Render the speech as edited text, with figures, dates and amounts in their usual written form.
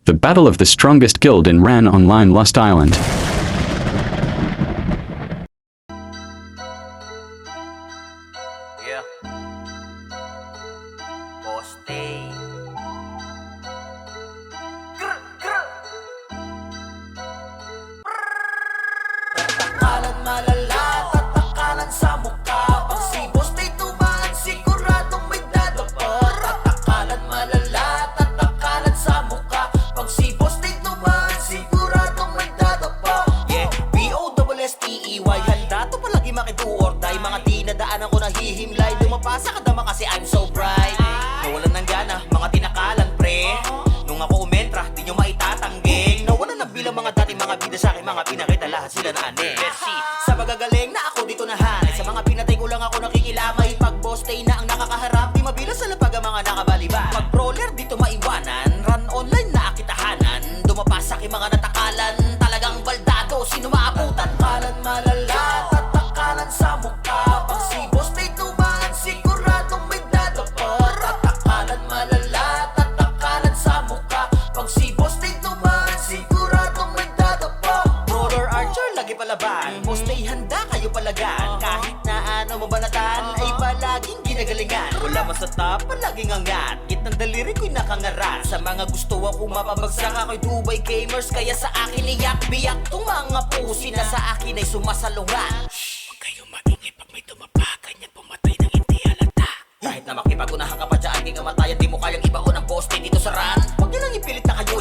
The battle of the strongest guild in Ran Online Lust Island. Yeah. Poste. Grr, grr. Tatakalan malala, tatakalan sa mukha. Pag si Poste tumaan, siguradong may dadapa. Tatakalan malala, tatakalan sa mukha. Pag si Poste tumaan, siguradong may dadapa. Yeah, B-O-S-S-T-E-Y. Handa to palagi makido or die. Mga di nadaanan ko nahihimlay. Dumapasa ka dama kasi I'm so bright. Nawalan ng gana, mga tinakalan pre. Nung ako umentra, di nyo maitatangging. Nawalan na bilang mga dating mga bida sa akin. Mga pinakita lahat sila na ane. Let's see, sa magagaling na ako dito nahanay. Sa mga pinatay ko lang ako nakikilamay. Pag boss day na ang nakakaharap, di mabilang sa lapag ang mga nakabaliban. Pag brawler dito maiwanan, run online na akitahanan. Dumapasa aking mga natakalan, talagang baldado, sino maabutan. Tatakalan malala, tatakalan sa mukha. Pag si boss day tumaan, siguradong may dadapa. Tatakalan malala, tatakalan sa mukha. Pag si boss day tumaan, siguradong may dadapa. Brawler archer, lagi palaban. Boss day handa, kayo palagan. Kahit na ano mabanatan, ay palaging ginagalingan. Wala man sa top, palaging angat. Gitnang daliri ko'y nakangarat. Sa mga gusto akong mapabagsak, ako'y Dubai Gamers. Kaya sa akin iyak-biyak tong mga pusi na sa akin ay sumasalungat. Huwag kayong maingay pag may tumapakan yan, pumatay ng hindi halata. Kahit na makipagunahan ka pa dyan, di kamatayan, di mo kayang ibaon ang boss day dito sa run. Huwag nyo lang ipilit na kayo